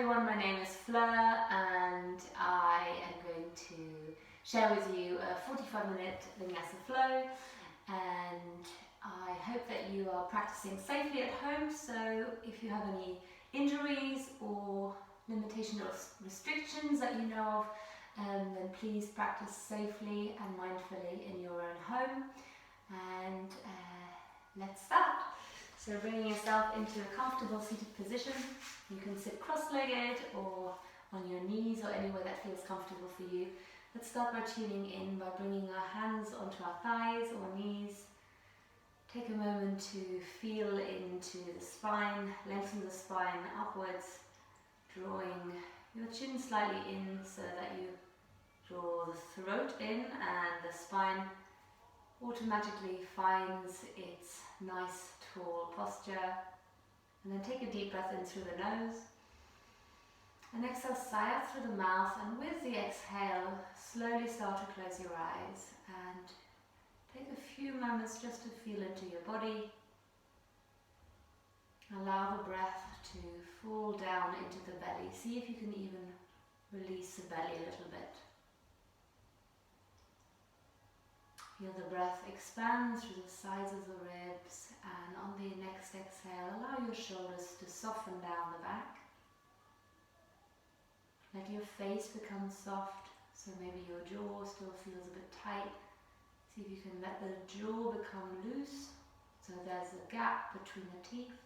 everyone, my name is Fleur and I am going to share with you a 45-minute Vinyasa flow, and I hope that you are practicing safely at home. So if you have any injuries or limitations or restrictions that you know of, then please practice safely and mindfully in your own home. And let's start. So bringing yourself into a comfortable seated position. You can sit cross-legged or on your knees or anywhere that feels comfortable for you. Let's start by tuning in by bringing our hands onto our thighs or knees. Take a moment to feel into the spine, lengthen the spine upwards, drawing your chin slightly in so that you draw the throat in and the spine automatically finds its nice tall posture. And then take a deep breath in through the nose and exhale, sigh out through the mouth, and with the exhale slowly start to close your eyes and take a few moments just to feel into your body. Allow the breath to fall down into the belly. See if you can even release the belly a little bit. Feel the breath expand through the sides of the ribs, and on the next exhale, allow your shoulders to soften down the back. Let your face become soft, so maybe your jaw still feels a bit tight. See if you can let the jaw become loose, so there's a gap between the teeth.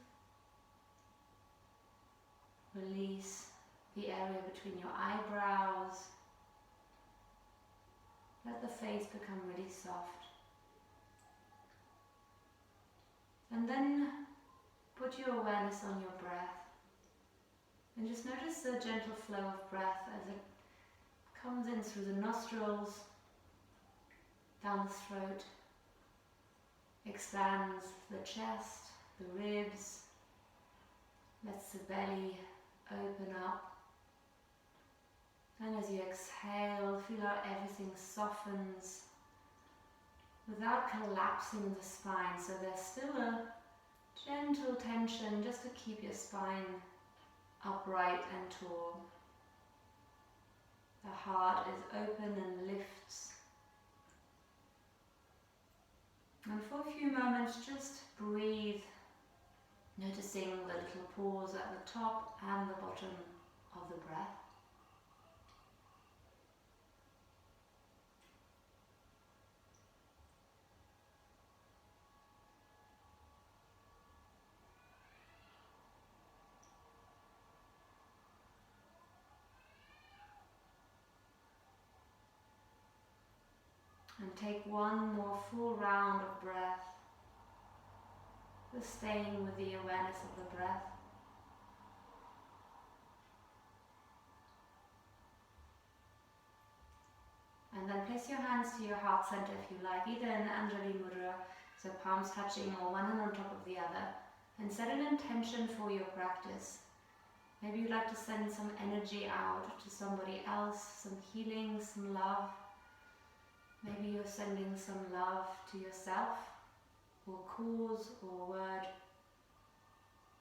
Release the area between your eyebrows. Let the face become really soft. And then put your awareness on your breath. And just notice the gentle flow of breath as it comes in through the nostrils, down the throat, expands the chest, the ribs, lets the belly open up. And as you exhale, feel how everything softens without collapsing the spine. So there's still a gentle tension just to keep your spine upright and tall. The heart is open and lifts. And for a few moments, just breathe, noticing the little pause at the top and the bottom of the breath. And take one more full round of breath, just staying with the awareness of the breath. And then place your hands to your heart center if you like, either in Anjali Mudra, so palms touching or one hand on top of the other, and set an intention for your practice. Maybe you'd like to send some energy out to somebody else, some healing, some love. Maybe you're sending some love to yourself, or cause, or word,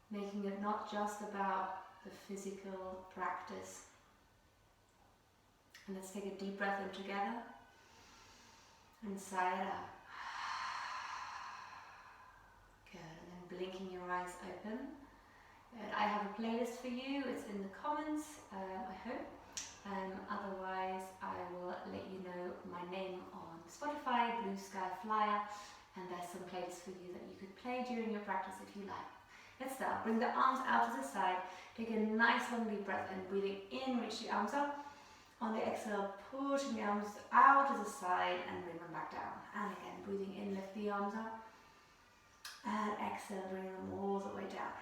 making it not just about the physical practice. And let's take a deep breath in together and sigh it out. Good, and then blinking your eyes open. Good. I have a playlist for you, it's in the comments, I hope. Otherwise, I will let you know my name on Spotify, Blue Sky Flyer, and there's some playlists for you that you could play during your practice if you like. Let's start. Bring the arms out to the side. Take a nice long deep breath in. Breathing in, reach the arms up. On the exhale, pushing the arms out to the side and bring them back down. And again, breathing in, lift the arms up. And exhale, bring them all the way down.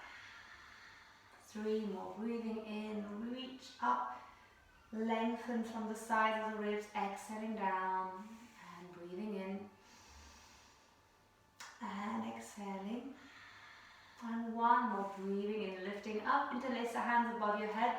3 more. Breathing in, reach up. Lengthen from the sides of the ribs, exhaling down and breathing in and exhaling. And one more, breathing in, lifting up, interlace the hands above your head.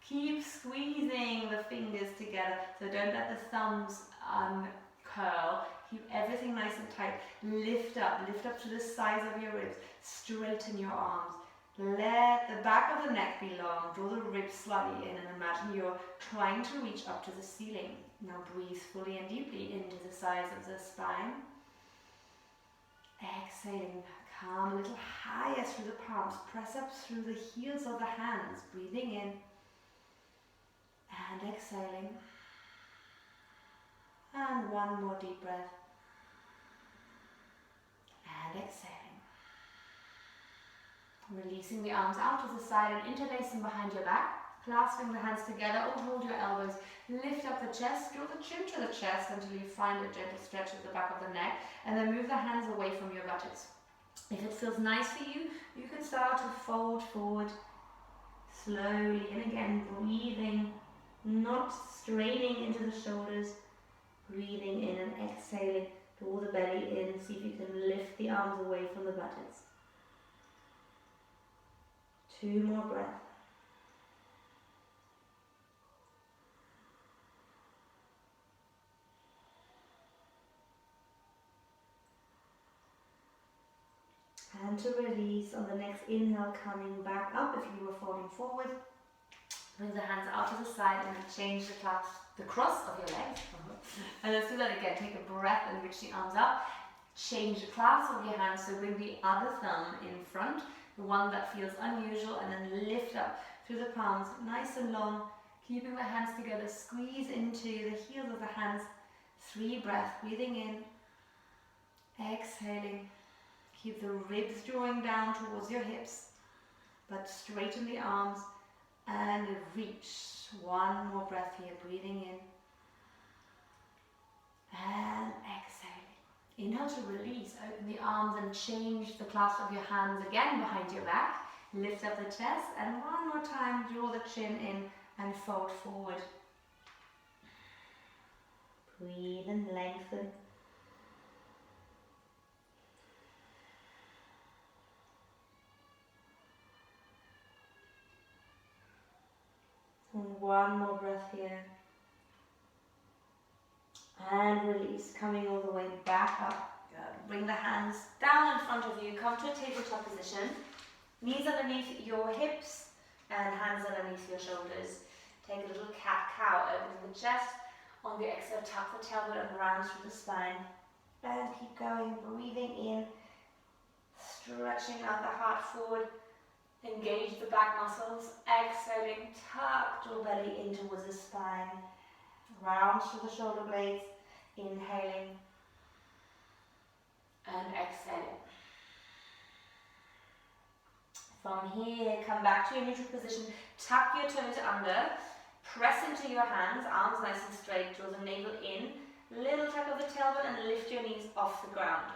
Keep squeezing the fingers together, so don't let the thumbs uncurl. Keep everything nice and tight. Lift up to the sides of your ribs. Straighten your arms. Let the back of the neck be long, draw the ribs slightly in, and imagine you're trying to reach up to the ceiling. Now breathe fully and deeply into the sides of the spine. Exhaling, come a little higher through the palms, press up through the heels of the hands, breathing in and exhaling. And one more deep breath. And exhaling. Releasing the arms out to the side and interlace them behind your back, clasping the hands together or hold your elbows. Lift up the chest, draw the chin to the chest until you find a gentle stretch at the back of the neck, and then move the hands away from your buttocks. If it feels nice for you, you can start to fold forward slowly, and again breathing, not straining into the shoulders, breathing in and exhaling. Draw the belly in, see if you can lift the arms away from the buttocks. 2 more breaths. And to release on the next inhale, coming back up if you were falling forward. Bring the hands out to the side and then change the cross of your legs. And let's do that again. Take a breath and reach the arms up. Change the clasp of your hands, so bring the other thumb in front, the one that feels unusual, and then lift up through the palms, nice and long, keeping the hands together. Squeeze into the heels of the hands. 3 breaths, breathing in, exhaling. Keep the ribs drawing down towards your hips, but straighten the arms and reach. 1 more breath here, breathing in and exhaling. Inhale to release, open the arms and change the clasp of your hands again behind your back. Lift up the chest, and 1 more time, draw the chin in and fold forward. Breathe and lengthen. And 1 more breath here. And release, coming all the way back up. Good. Bring the hands down in front of you. Come to a tabletop position. Knees underneath your hips and hands underneath your shoulders. Take a little cat-cow, opening the chest. On the exhale, tuck the tailbone and round through the spine. And keep going, breathing in. Stretching out the heart forward. Engage the back muscles. Exhaling, tuck your belly in towards the spine. Round through the shoulder blades. Inhaling and exhaling. From here, come back to your neutral position. Tuck your toes under. Press into your hands. Arms nice and straight. Draw the navel in. Little tuck of the tailbone and lift your knees off the ground.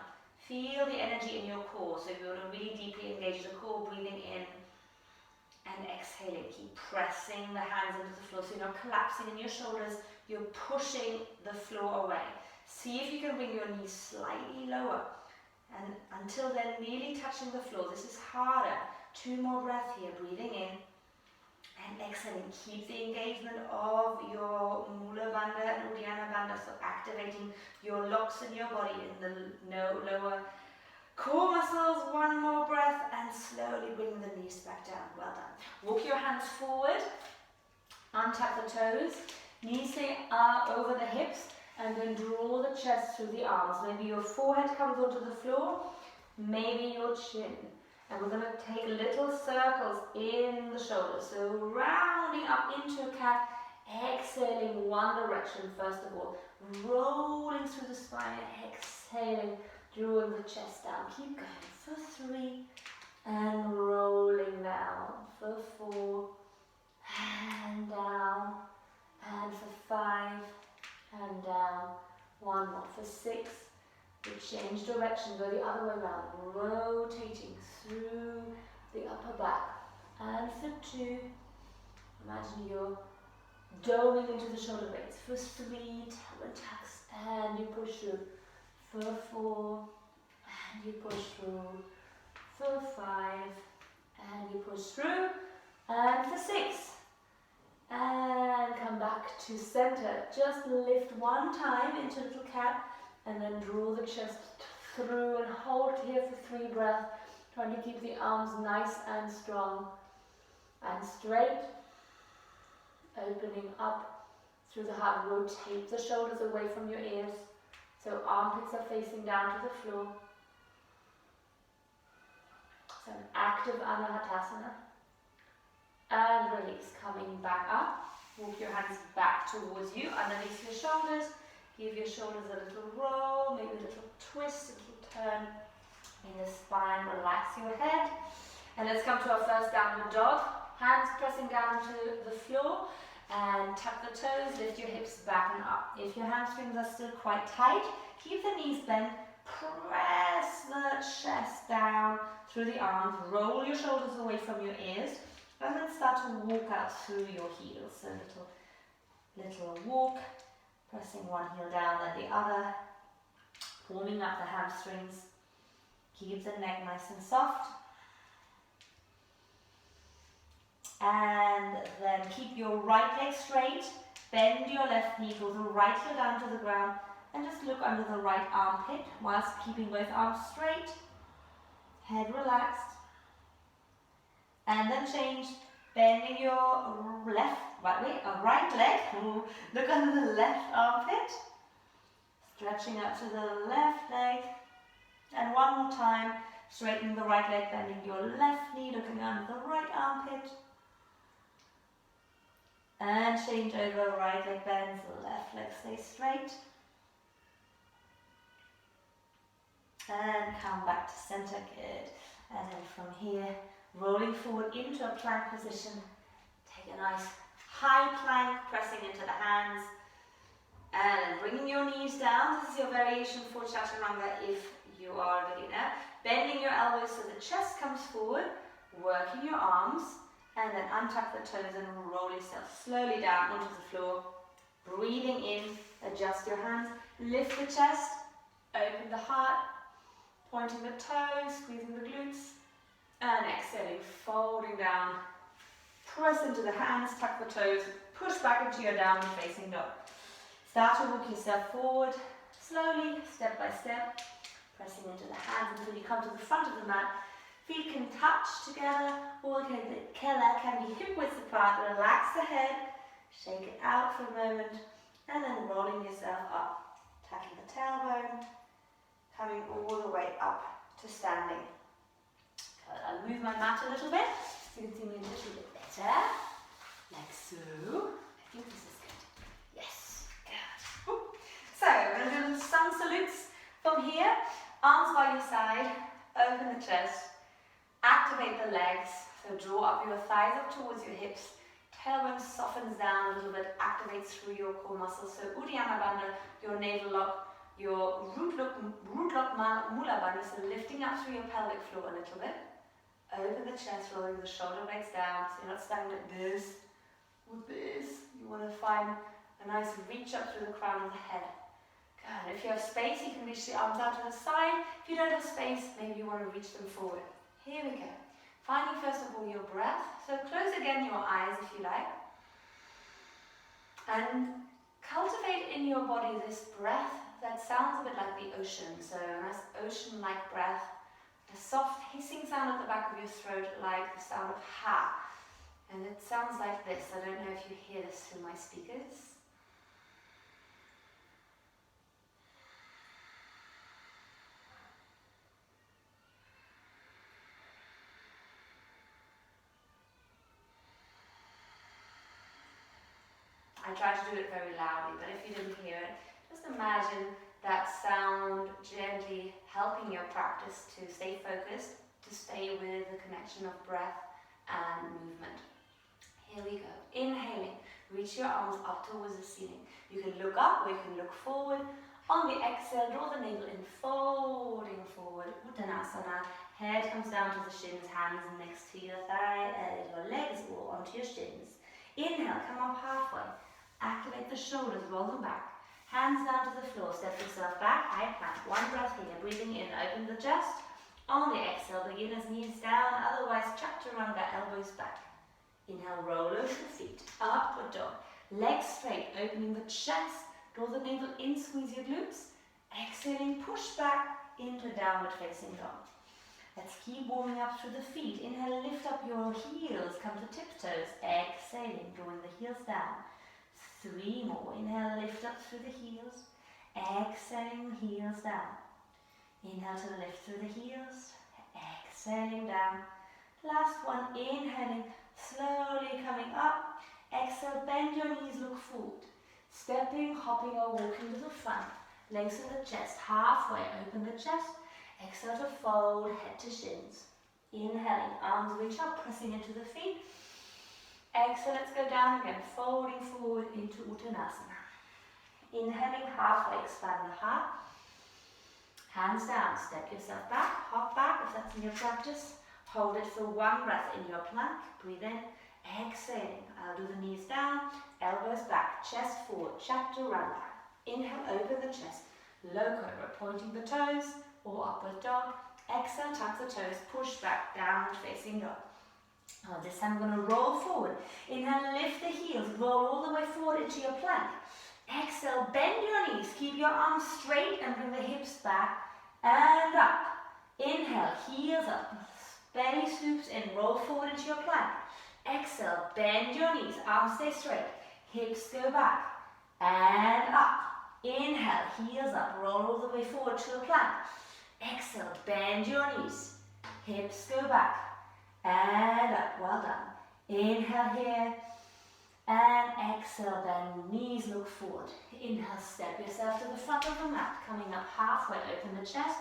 Feel the energy in your core. So if you want to really deeply engage the core, breathing in and exhaling. Keep pressing the hands into the floor so you're not collapsing in your shoulders. You're pushing the floor away. See if you can bring your knees slightly lower. And until then, nearly touching the floor. This is harder. 2 more breaths here. Breathing in and exhaling. Keep the engagement of your Mula Bandha and Uddiyana Bandha. So activating your locks in your body in the lower core muscles. 1 more breath and slowly bring the knees back down. Well done. Walk your hands forward. Untuck the toes. Knees stay over the hips, and then draw the chest through the arms. Maybe your forehead comes onto the floor, maybe your chin. And we're going to take little circles in the shoulders. So rounding up into a cat, exhaling 1 direction first of all. Rolling through the spine, exhaling, drawing the chest down. Keep going for 3, and rolling down for 4, and down. And for 5, and down. 1 more. For 6, we change direction, go the other way around, rotating through the upper back. And for 2, imagine you're doming into the shoulder blades. For 3, tailbone tucks, and you push through. For 4, and you push through. For 5, and you push through. And for 6, and come back to center. Just lift 1 time into little cat, and then draw the chest through and hold here for 3 breaths. Trying to keep the arms nice and strong and straight. Opening up through the heart. Rotate the shoulders away from your ears. So armpits are facing down to the floor. So an active Anahatasana. And release. Coming back up. Walk your hands back towards you, underneath your shoulders. Give your shoulders a little roll, maybe a little twist, a little turn in the spine. Relax your head. And let's come to our first downward dog. Hands pressing down to the floor. And tuck the toes, lift your hips back and up. If your hamstrings are still quite tight, keep the knees bent. Press the chest down through the arms. Roll your shoulders away from your ears. And then start to walk out through your heels. So little walk, pressing one heel down then the other, warming up the hamstrings. Keep the neck nice and soft. And then keep your right leg straight, bend your left knee, pull the right heel down to the ground, and just look under the right armpit whilst keeping both arms straight, head relaxed. And then change, bending your right leg, look under the left armpit, stretching out to the left leg, and one more time, straightening the right leg, bending your left knee, looking under the right armpit, and change over, right leg bends, left leg stays straight, and come back to center, good, and then from here, rolling forward into a plank position. Take a nice high plank, pressing into the hands. And bringing your knees down. This is your variation for Chaturanga if you are a beginner. Bending your elbows so the chest comes forward. Working your arms. And then untuck the toes and roll yourself slowly down onto the floor. Breathing in, adjust your hands. Lift the chest. Open the heart. Pointing the toes, squeezing the glutes. And exhaling, folding down, press into the hands, tuck the toes, push back into your downward facing dog. Start to walk yourself forward, slowly, step by step, pressing into the hands until you come to the front of the mat. Feet can touch together, or the can be hip width apart. Relax the head, shake it out for a moment, and then rolling yourself up, tucking the tailbone, coming all the way up to standing. I'll move my mat a little bit so you can see me a little bit better, like so. I think this is good. Yes, good. Ooh. So we're going to do sun salutes from here. Arms by your side, open the chest, activate the legs. So draw up your thighs up towards your hips. Tailbone softens down a little bit, activates through your core muscles. So Uddiyana Bandha, your navel lock, your root lock Mula Bandha, so lifting up through your pelvic floor a little bit. Open the chest, rolling the shoulder blades down, so you're not standing like this or this. You want to find a nice reach up through the crown of the head. Good. If you have space, you can reach the arms out to the side. If you don't have space, maybe you want to reach them forward. Here we go. Finding first of all your breath. So close again your eyes if you like. And cultivate in your body this breath that sounds a bit like the ocean. So a nice ocean-like breath. A soft hissing sound at the back of your throat, like the sound of ha. And it sounds like this. I don't know if you hear this through my speakers. I tried to do it very loudly, but if you didn't hear it, just imagine that sound gently helping your practice to stay focused, to stay with the connection of breath and movement. Here we go. Inhaling, reach your arms up towards the ceiling. You can look up or you can look forward. On the exhale, draw the navel in, folding forward. Uttanasana. Head comes down to the shins, hands next to your thigh, your legs or onto your shins. Inhale, come up halfway. Activate the shoulders, roll them back. Hands down to the floor, step yourself back, high plank. One breath here, breathing in, open the chest. On the exhale, beginner's knees down, otherwise chaturanga, elbows back. Inhale, roll over the feet, upward dog. Legs straight, opening the chest, draw the navel in, squeeze your glutes. Exhaling, push back into downward facing dog. Let's keep warming up through the feet. Inhale, lift up your heels, come to tiptoes. Exhaling, drawing the heels down. 3 more. Inhale, lift up through the heels. Exhaling, heels down. Inhale to lift through the heels. Exhaling down. Last one, inhaling, slowly coming up. Exhale, bend your knees, look forward. Stepping, hopping or walking to the front. Lengthen the chest, halfway, open the chest. Exhale to fold, head to shins. Inhaling, arms reach up, pressing into the feet. Exhale, let's go down again, folding forward into Uttanasana. Inhaling, halfway, expand the heart. Hands down, step yourself back, hop back if that's in your practice. Hold it for 1 breath in your plank. Breathe in, exhaling. I'll do the knees down, elbows back, chest forward, chaturanga. Inhale, open the chest. Low cobra, pointing the toes or upward dog. Exhale, tuck the toes, push back, downward facing dog. This time I'm going to roll forward. Inhale, lift the heels, roll all the way forward into your plank. Exhale, bend your knees, keep your arms straight and bring the hips back and up. Inhale, heels up, belly swoops in, roll forward into your plank. Exhale, bend your knees, arms stay straight, hips go back and up. Inhale, heels up, roll all the way forward to a plank. Exhale, bend your knees, hips go back and up. Well done. Inhale here and exhale, bend knees, look forward. Inhale, step yourself to the front of the mat, coming up halfway, open the chest.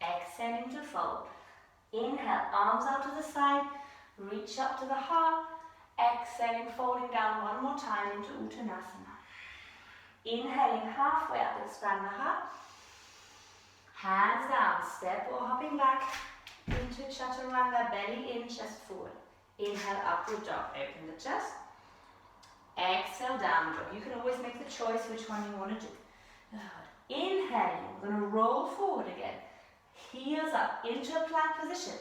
Exhaling to fold. Inhale, arms out to the side, reach up to the heart. Exhaling, folding down 1 more time into Uttanasana. Inhaling, halfway up, expand the heart. Hands down, step or hopping back into chaturanga, belly in, chest forward. Inhale, upward dog, open the chest. Exhale, down dog. You can always make the choice which one you want to do. Good. Inhaling, we're going to roll forward again. Heels up into a plank position.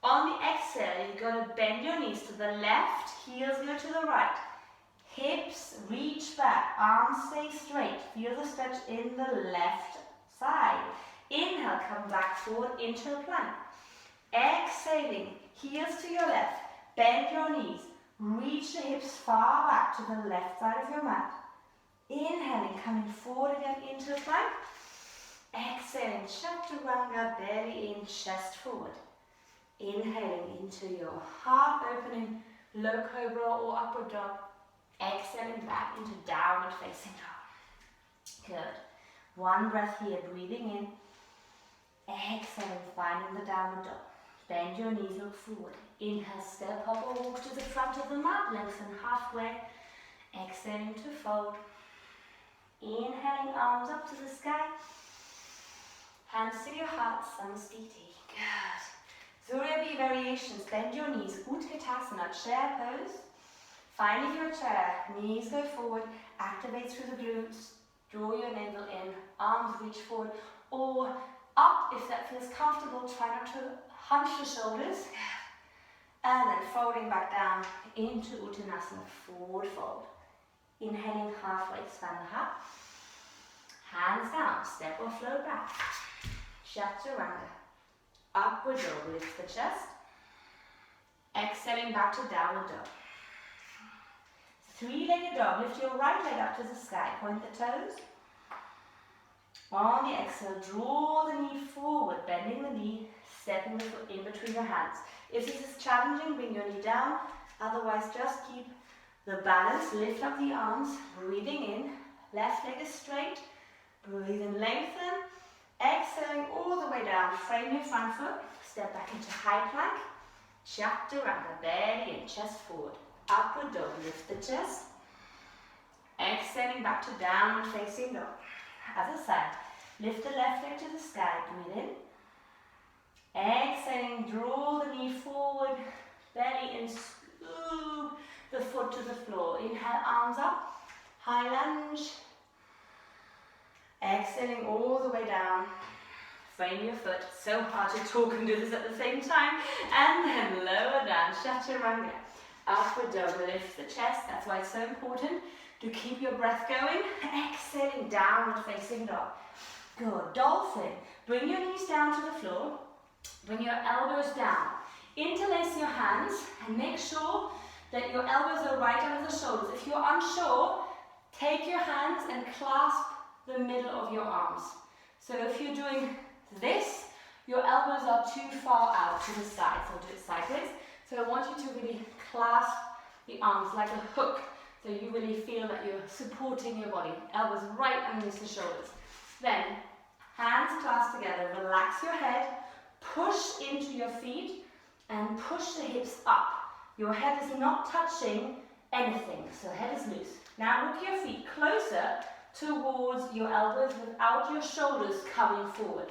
On the exhale, you're going to bend your knees to the left, heels go to the right. Hips reach back, arms stay straight. Feel the stretch in the left side. Inhale, come back forward into a plank. Exhaling, heels to your left, bend your knees. Reach the hips far back to the left side of your mat. Inhaling, coming forward again into a plank. Exhaling, chaturanga, belly in, chest forward. Inhaling into your heart opening, low cobra or upward dog. Exhaling back into downward facing dog. Good. 1 breath here, breathing in. Exhaling, finding the downward dog. Bend your knees, look forward. Inhale, step up or walk to the front of the mat, lengthen halfway. Exhaling to fold. Inhaling, arms up to the sky. Hands to your heart, Samastiti. Good. Surya Bhi variations, bend your knees, Utkatasana, chair pose. Finding your chair, knees go forward, activate through the glutes, draw your navel in, arms reach forward, or up if that feels comfortable, try not to hunch the shoulders. And then folding back down into Uttanasana, forward fold. Inhaling, halfway, expand the heart. Hands down, step or float back. Chaturanga. Upward dog, lift the chest. Exhaling back to downward dog. 3-legged dog, lift your right leg up to the sky, point the toes. On the exhale, draw the knee forward, bending the knee, stepping the foot in between your hands. If this is challenging, bring your knee down. Otherwise, just keep the balance, lift up the arms, breathing in. Left leg is straight, breathe in, lengthen. Exhaling all the way down, frame your front foot, step back into high plank. Chaturanga, belly in, chest forward. Upward dog, lift the chest. Exhaling back to downward facing dog. Other side, lift the left leg to the sky, breathe in. Exhaling, draw the knee forward, belly in, scoop the foot to the floor. Inhale, arms up, high lunge. Exhaling all the way down, frame your foot. So hard to talk and do this at the same time. And then lower down, chaturanga. Upward dog, lift the chest. That's why it's so important to keep your breath going. Exhaling, downward facing dog. Good. Dolphin. Bring your knees down to the floor. Bring your elbows down. Interlace your hands and make sure that your elbows are right under the shoulders. If you're unsure, take your hands and clasp the middle of your arms. So if you're doing this, your elbows are too far out to the side. So do it sideways. So I want you to really clasp the arms like a hook. So you really feel that you're supporting your body. Elbows right underneath the shoulders. Then, hands clasped together. Relax your head. Push into your feet and push the hips up. Your head is not touching anything, so the head is loose. Now look your feet closer towards your elbows without your shoulders coming forward.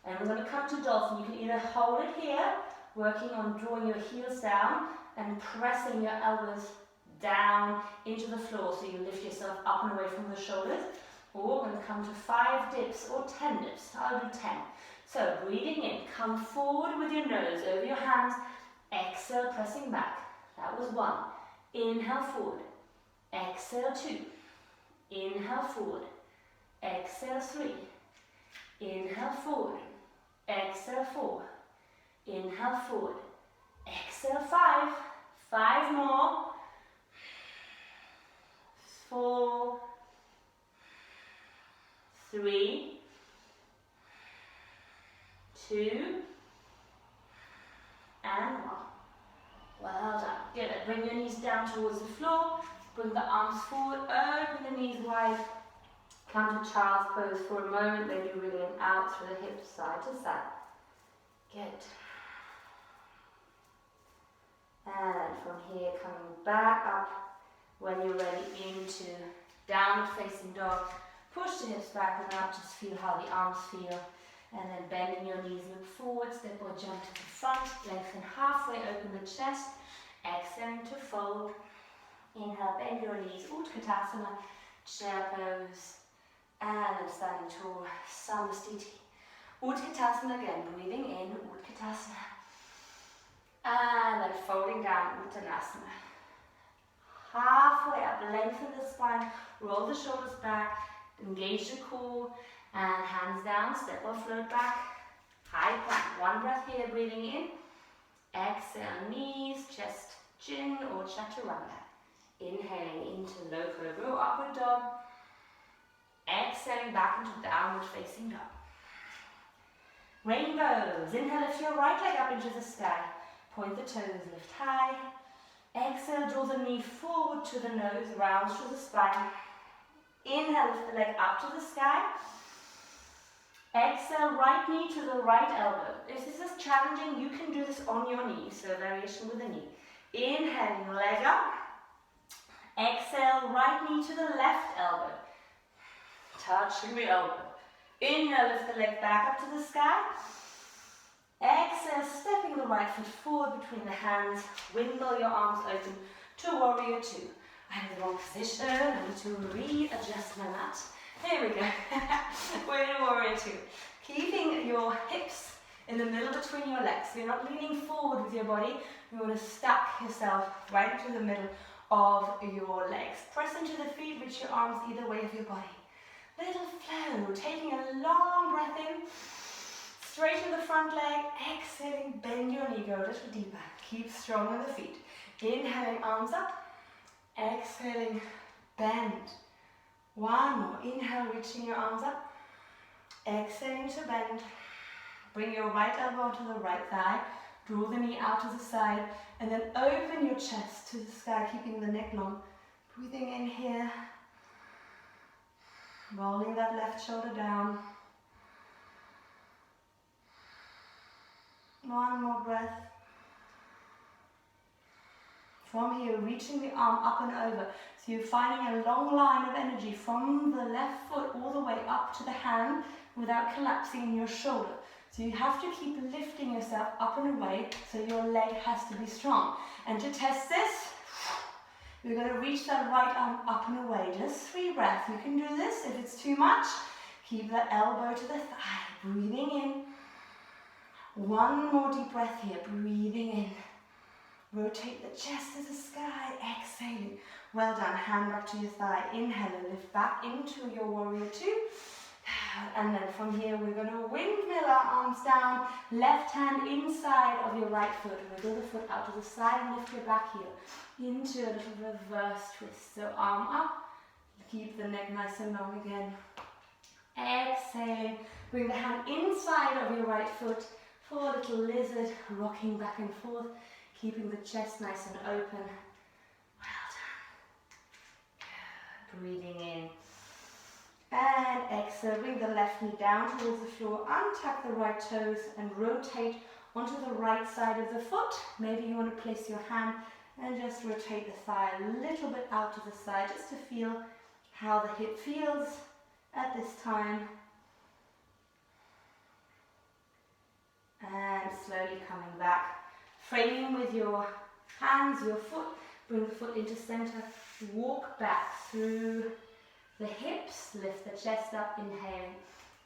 And we're going to come to dolphin. You can either hold it here, working on drawing your heels down and pressing your elbows down into the floor so you lift yourself up and away from the shoulders. Or we're going to come to 5 dips or 10 dips. I'll do 10. So breathing in, come forward with your nose over your hands. Exhale, pressing back. That was 1. Inhale forward. Exhale 2. Inhale forward. Exhale 3. Inhale forward. Exhale 4. Inhale forward. Exhale 5. 5 more. 4. 3. 2. And 1. Well done. Good. Bring your knees down towards the floor. Bring the arms forward. Open the knees wide. Come to child's pose for a moment. Then you wriggle out through the hips side to side. Good. And from here, coming back up. When you're ready, into downward facing dog. Push the hips back and up. Just feel how the arms feel. And then bending your knees, look forward, step or jump to the front, lengthen halfway, open the chest, exhaling to fold. Inhale, bend your knees, Utkatasana, chair pose, and then standing tall, Samastiti. Utkatasana again, breathing in, Utkatasana. And then folding down, Uttanasana. Halfway up, lengthen the spine, roll the shoulders back, engage the core. And hands down, step or float back, high plank. 1 breath here, breathing in. Exhale, knees, chest, chin or chaturanga. Inhaling into low cobra or upward dog. Exhaling back into downward facing dog. Rainbows. Inhale, lift your right leg up into the sky. Point the toes, lift high. Exhale, draw the knee forward to the nose, round through the spine. Inhale, lift the leg up to the sky. Exhale, right knee to the right elbow. If this is challenging, you can do this on your knee, so variation with the knee. Inhaling, leg up. Exhale, right knee to the left elbow. Touching the elbow. Inhale, lift the leg back up to the sky. Exhale, stepping the right foot forward between the hands. Windmill your arms open to warrior 2. I'm in the wrong position. I need to readjust my mat. Here we go. We're in warrior 2. Keeping your hips in the middle between your legs. So you're not leaning forward with your body. You want to stack yourself right into the middle of your legs. Press into the feet, reach your arms either way of your body. Little flow, taking a long breath in. Straighten the front leg, exhaling, bend your knee, go a little deeper. Keep strong on the feet. Inhaling, arms up. Exhaling, bend. 1 more. Inhale, reaching your arms up. Exhaling to bend. Bring your right elbow to the right thigh. Draw the knee out to the side. And then open your chest to the sky, keeping the neck long. Breathing in here. Rolling that left shoulder down. 1 more breath. From here, reaching the arm up and over. So you're finding a long line of energy from the left foot all the way up to the hand without collapsing in your shoulder. So you have to keep lifting yourself up and away so your leg has to be strong. And to test this, you're going to reach that right arm up and away. Just 3 breaths. You can do this. If it's too much, keep the elbow to the thigh. Breathing in. 1 more deep breath here. Breathing in. Rotate the chest to the sky. Exhaling. Well done. Hand back to your thigh. Inhale and lift back into your warrior 2. And then from here we're going to windmill our arms down, left hand inside of your right foot. Wiggle the foot out to the side and lift your back heel into a little reverse twist. So arm up, keep the neck nice and long again. Exhaling, bring the hand inside of your right foot for a little lizard, rocking back and forth, keeping the chest nice and open. Well done. Good. Breathing in. And exhale, bring the left knee down towards the floor, untuck the right toes and rotate onto the right side of the foot. Maybe you want to place your hand and just rotate the thigh a little bit out to the side just to feel how the hip feels at this time. And slowly coming back, framing with your hands, your foot, bring the foot into center, walk back through the hips, lift the chest up, inhaling,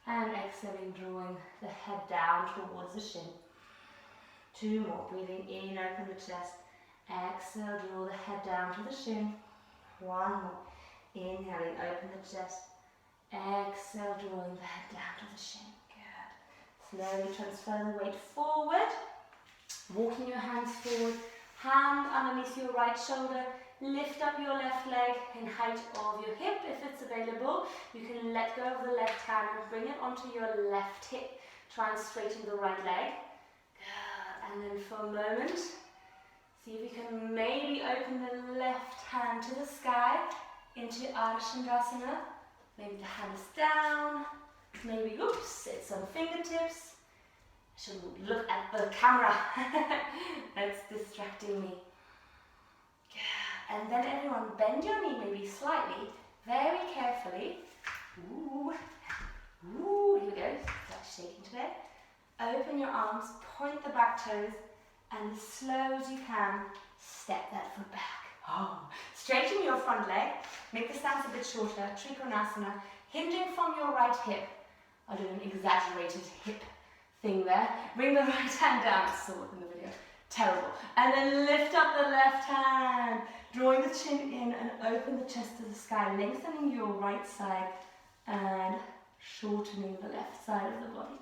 and exhaling, drawing the head down towards the shin. 2 more, breathing in, open the chest, exhale, draw the head down to the shin. 1 more, inhaling, open the chest, exhale, drawing the head down to the shin. Good. Slowly transfer the weight forward, walking your hands forward, hand underneath your right shoulder, lift up your left leg in height of your hip if it's available. You can let go of the left hand and bring it onto your left hip. Try and straighten the right leg. Good. And then for a moment, see if you can maybe open the left hand to the sky into Ardha Chandrasana. Maybe the hand is down. Maybe, oops, it's on fingertips. I shouldn't look at the camera. That's distracting me. And then everyone bend your knee maybe slightly, very carefully. Ooh, ooh, here we go, that's shaking today. Open your arms, point the back toes, and as slow as you can, step that foot back. Oh. Straighten your front leg, make the stance a bit shorter, Trikonasana, hinging from your right hip. I'll do an exaggerated hip thing there. Bring the right hand down, I saw it in the video. Terrible. And then lift up the left hand, drawing the chin in and open the chest to the sky, lengthening your right side and shortening the left side of the body.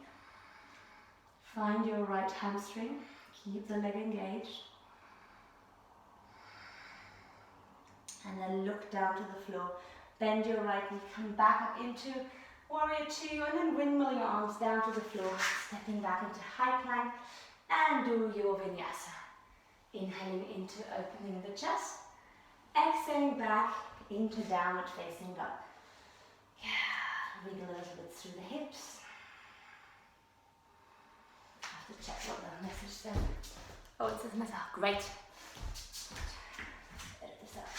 Find your right hamstring, keep the leg engaged. And then look down to the floor. Bend your right knee, come back up into Warrior 2 and then windmill your arms down to the floor, stepping back into high plank. And do your Vinyasa. Inhaling into opening the chest. Exhaling back into downward facing dog. Yeah, wiggle a little bit through the hips. I have to check what the message said. Oh, it says message. Great. Let's edit this out.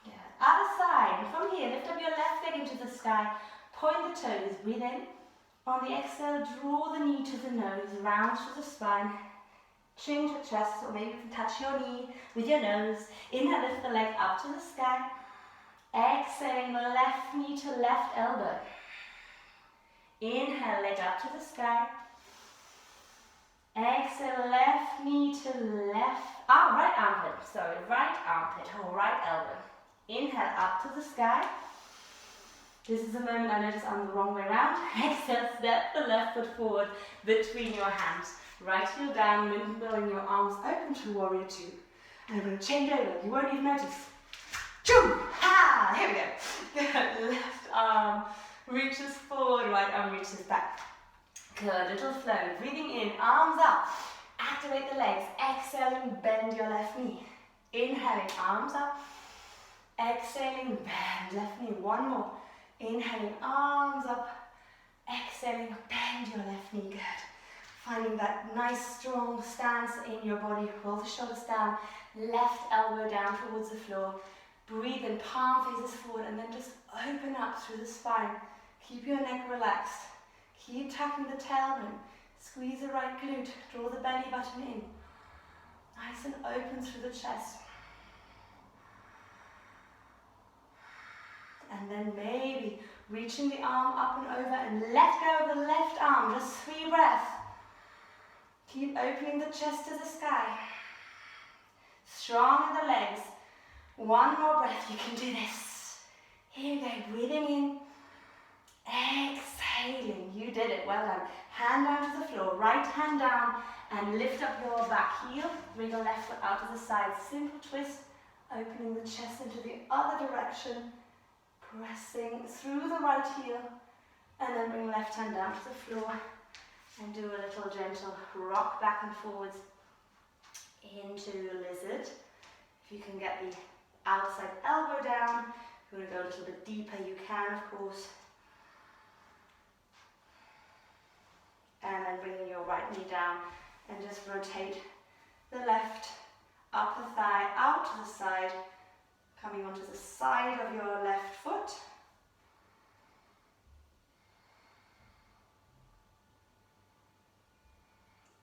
Yeah. Other side. From here, lift up your left leg into the sky. Point the toes. Breathe in. On the exhale, draw the knee to the nose, round to the spine, chin to chest, or maybe you can touch your knee with your nose. Inhale, lift the leg up to the sky. Exhaling, left knee to left elbow. Inhale, leg up to the sky. Exhale, left knee to right armpit, or right elbow. Inhale, up to the sky. This is the moment I notice I'm the wrong way around. Exhale, step the left foot forward between your hands. Right heel down, windmilling your arms open to Warrior 2. And I'm going to change over. You won't even notice. Choom! Ha! Here we go. Good. Left arm reaches forward, right arm reaches back. Good. Little flow. Breathing in, arms up. Activate the legs. Exhaling, bend your left knee. Inhaling, arms up. Exhaling, bend left knee. 1 more. Inhaling, arms up, exhaling, bend your left knee, good. Finding that nice strong stance in your body, roll the shoulders down, left elbow down towards the floor. Breathe in, palm faces forward and then just open up through the spine. Keep your neck relaxed. Keep tucking the tailbone. Squeeze the right glute, draw the belly button in. Nice and open through the chest. And then maybe reaching the arm up and over and let go of the left arm, just 3 breaths. Keep opening the chest to the sky. Strong in the legs. 1 more breath, you can do this. Here we go, breathing in, Exhaling, you did it, well done. Hand down to the floor, right hand down, and lift up your back heel. Bring your left foot out to the side, simple twist, opening the chest into the other direction, pressing through the right heel, and then bring left hand down to the floor, and do a little gentle rock back and forwards into lizard. If you can get the outside elbow down, if you want to go a little bit deeper, you can, of course. And then bringing your right knee down and just rotate the left upper thigh out to the side, coming onto the side of your left foot.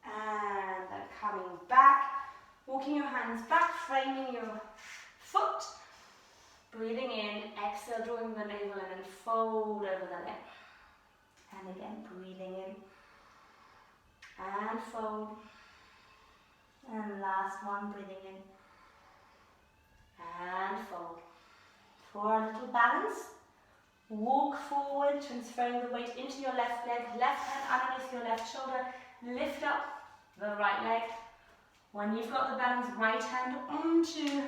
And then coming back, walking your hands back, framing your foot, breathing in, exhale, drawing the navel in and fold over the leg. And again, breathing in and fold. And last one, breathing in and fold. For a little balance, walk forward, transferring the weight into your left leg, left hand underneath your left shoulder, lift up the right leg. When you've got the balance, right hand onto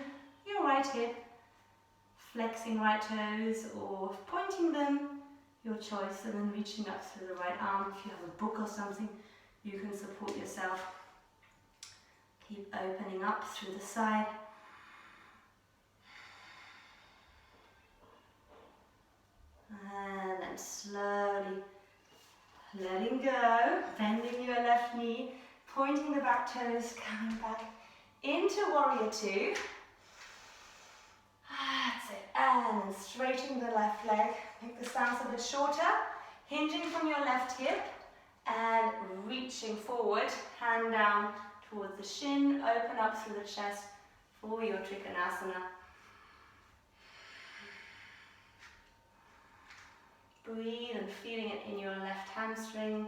your right hip, flexing right toes or pointing them, your choice, and then reaching up through the right arm. If you have a book or something, you can support yourself. Keep opening up through the side. And then slowly letting go, bending your left knee, pointing the back toes, coming back into warrior two. That's it. And then straightening the left leg. Make the stance a bit shorter, hinging from your left hip and reaching forward, hand down towards the shin, open up through the chest for your Trikonasana. Breathe and feeling it in your left hamstring,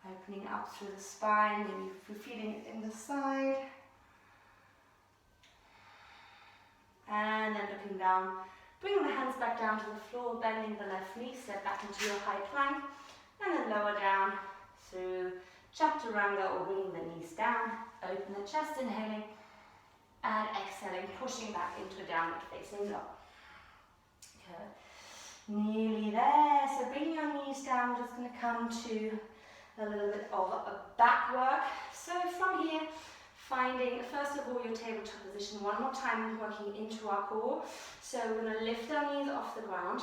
opening up through the spine, maybe you're feeling it in the side. And then looking down, bring the hands back down to the floor, bending the left knee, step back into your high plank, and then lower down through Chaturanga or bringing the knees down, open the chest, inhaling, and exhaling, pushing back into a downward facing dog. Good. Nearly there, so bring your knees down, we're just going to come to a little bit of a back work. So from here, finding first of all your tabletop position, one more time working into our core. So we're going to lift our knees off the ground,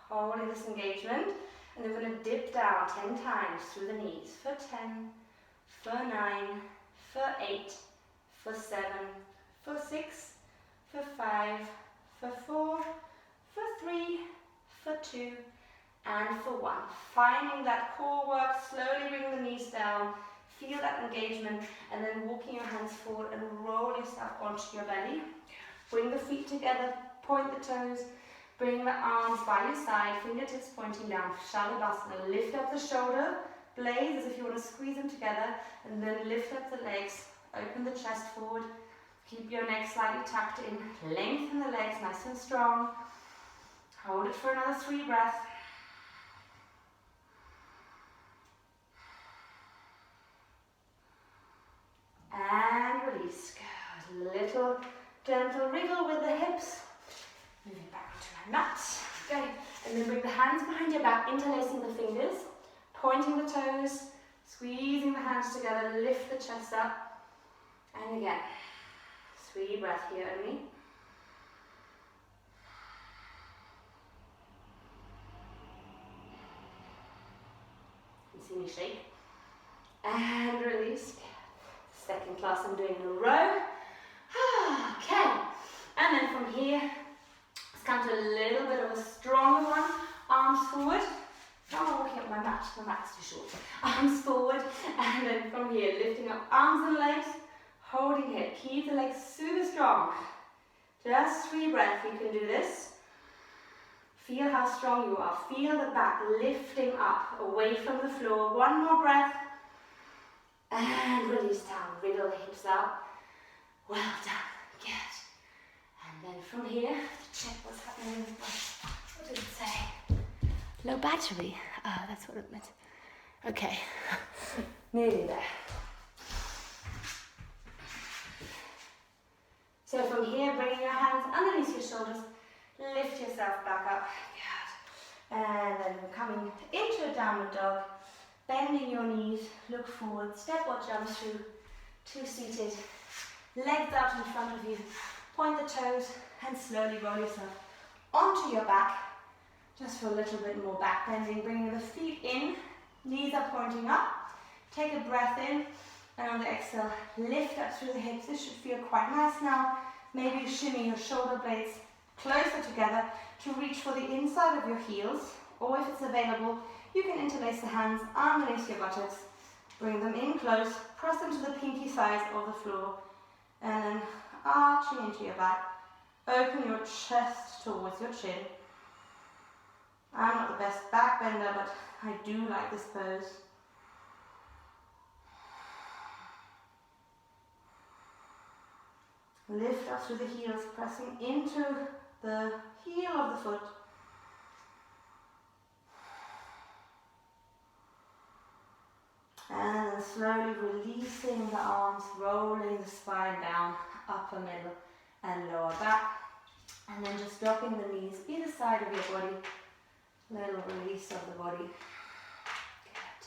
holding this engagement, and then we're going to dip down 10 times through the knees for 10, for 9, for 8, for 7, for 6, for 5, for 4, for 3, for 2, and for 1. Finding that core work, slowly bring the knees down, feel that engagement, and then walking your hands forward and roll yourself onto your belly. Bring the feet together, point the toes, bring the arms by your side, fingertips pointing down, Shalabhasana. Lift up the shoulder blades as if you want to squeeze them together, and then lift up the legs, open the chest forward, keep your neck slightly tucked in, lengthen the legs nice and strong. Hold it for another 3 breaths. And release. Good. Little gentle wriggle with the hips. Moving back onto my mat. Okay. And then bring the hands behind your back, interlacing the fingers, pointing the toes, squeezing the hands together, lift the chest up. And again, 3 breaths here only. See me shake, and release. Second class I'm doing in a row. Okay, and then from here, let's come to a little bit of a stronger one. Arms forward. I'm walking up my mat's too short. Arms forward, and then from here, lifting up arms and legs, holding it. Keep the legs super strong. Just 3 breaths, we can do this. Feel how strong you are. Feel the back lifting up, away from the floor. 1 more breath. And release down. Wriggle the hips out. Well done. Good. And then from here, check what's happening with the breath. What did it say? Low battery. Ah, that's what it meant. Okay, nearly there. So from here, bringing your hands underneath your shoulders, lift yourself back up. Good. And then coming into a downward dog, bending your knees, look forward, step or jump through to seated. Legs out in front of you, point the toes and slowly roll yourself onto your back, just for a little bit more back bending, bringing the feet in, knees are pointing up. Take a breath in, and on the exhale, lift up through the hips. This should feel quite nice now. Maybe shimmy your shoulder blades closer together to reach for the inside of your heels, or if it's available, you can interlace the hands underneath your buttocks, bring them in close, press them to the pinky sides of the floor, and then arching into your back. Open your chest towards your chin. I'm not the best back bender, but I do like this pose. Lift up through the heels, pressing into the heel of the foot. And then slowly releasing the arms, rolling the spine down, upper middle and lower back. And then just dropping the knees either side of your body. Little release of the body. Good.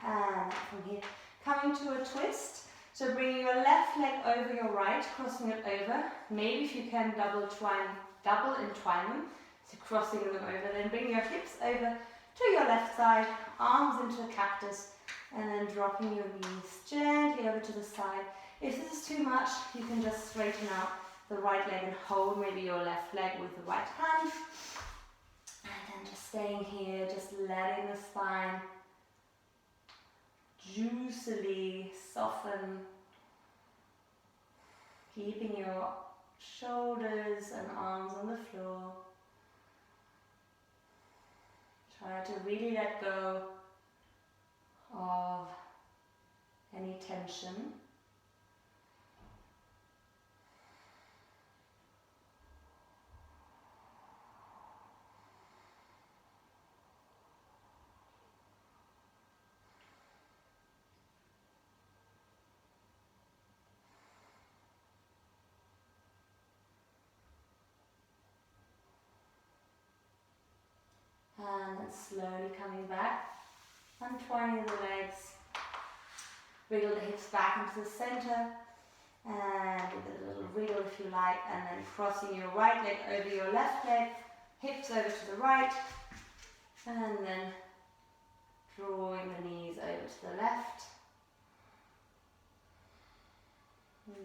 And from here, coming to a twist. So bringing your left leg over your right, crossing it over. Maybe if you can double entwine them. So crossing them over. Then bring your hips over to your left side, arms into a cactus, and then dropping your knees gently over to the side. If this is too much, you can just straighten out the right leg and hold maybe your left leg with the right hand. And then just staying here, just letting the spine juicily soften, keeping your shoulders and arms on the floor. Try to really let go of any tension. And then slowly coming back, untwining the legs, wriggle the hips back into the center, and with a little wriggle if you like, and then crossing your right leg over your left leg, hips over to the right, and then drawing the knees over to the left,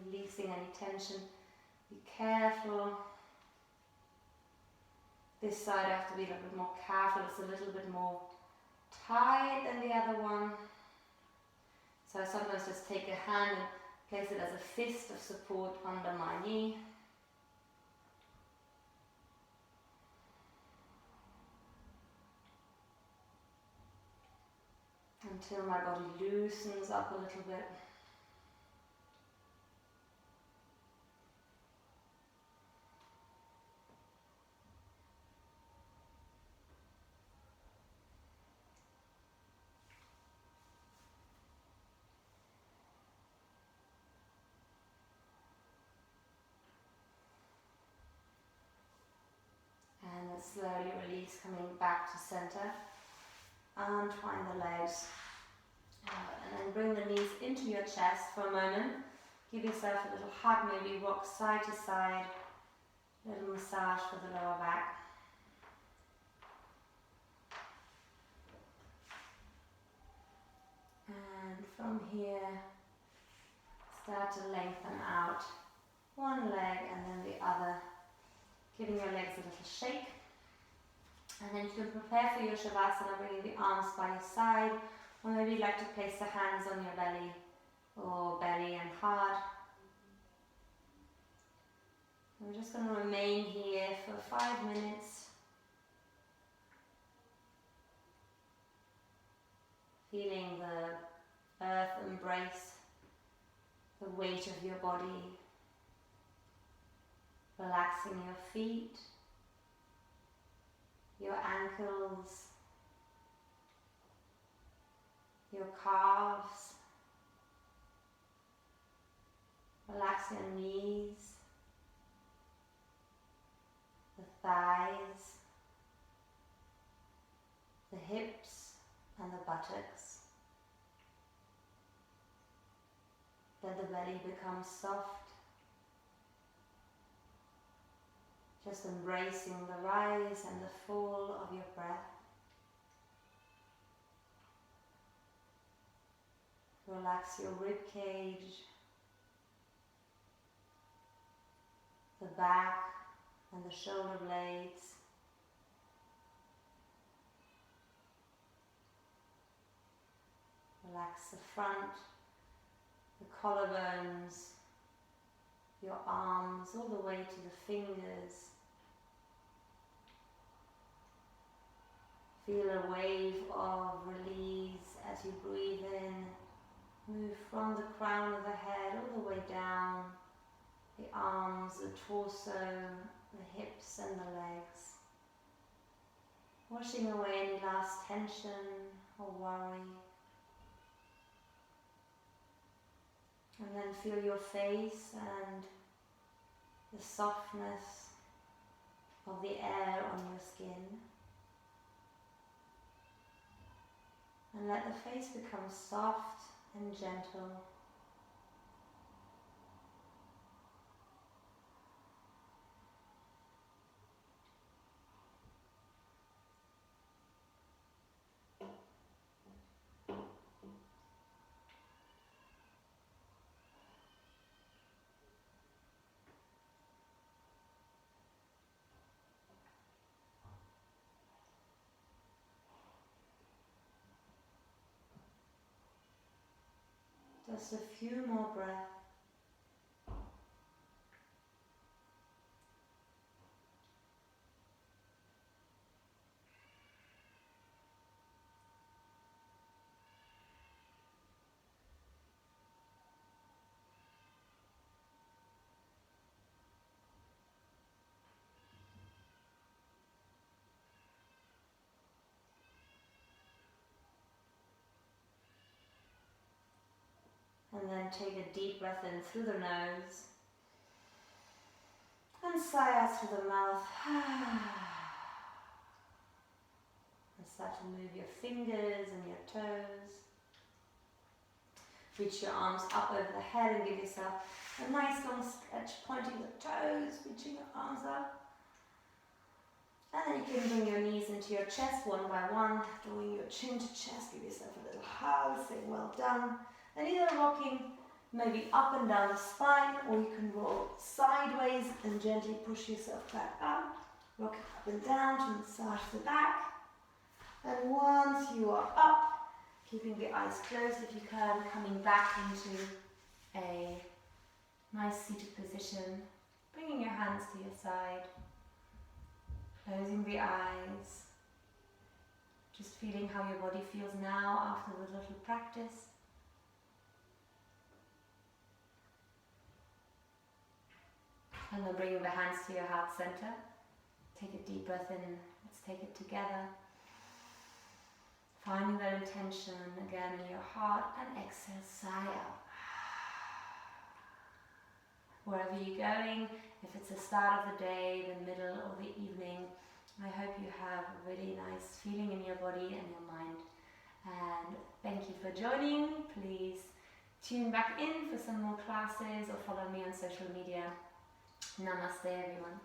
releasing any tension. Be careful. This side I have to be a little bit more careful, it's a little bit more tight than the other one. So I sometimes just take a hand and place it as a fist of support under my knee. Until my body loosens up a little bit. And then slowly release, coming back to center. Untwine the legs. And then bring the knees into your chest for a moment. Give yourself a little hug, maybe rock side to side. A little massage for the lower back. And from here, start to lengthen out one leg and then the other, giving your legs a little shake. And then you can prepare for your Shavasana, bringing the arms by your side, or maybe you'd like to place the hands on your belly, or belly and heart. I'm just going to remain here for 5 minutes, feeling the earth embrace the weight of your body, relaxing your feet, your ankles, your calves. Relax your knees, the thighs, the hips and the buttocks. Let the belly become soft, just embracing the rise and the fall of your breath. Relax your rib cage, the back and the shoulder blades. Relax the front, the collarbones, your arms all the way to the fingers. Feel a wave of release as you breathe in. Move from the crown of the head all the way down, the arms, the torso, the hips and the legs. Washing away any last tension or worry. And then feel your face and the softness of the air on your skin. And let the face become soft and gentle. Just a few more breaths. And then take a deep breath in through the nose and sigh out through the mouth. And start to move your fingers and your toes. Reach your arms up over the head and give yourself a nice long stretch, pointing the toes, reaching your arms up. And then you can bring your knees into your chest one by one, drawing your chin to chest. Give yourself a little hug, say well done. And either rocking maybe up and down the spine, or you can roll sideways and gently push yourself back up. Rock up and down to massage the back. And once you are up, keeping the eyes closed if you can, coming back into a nice seated position, bringing your hands to your side, closing the eyes, just feeling how your body feels now after the little practice. And then bringing the hands to your heart center. Take a deep breath in. Let's take it together. Finding that intention again in your heart, and exhale, sigh out. Wherever you're going, if it's the start of the day, the middle or the evening, I hope you have a really nice feeling in your body and your mind. And thank you for joining. Please tune back in for some more classes or follow me on social media. Namaste, everyone.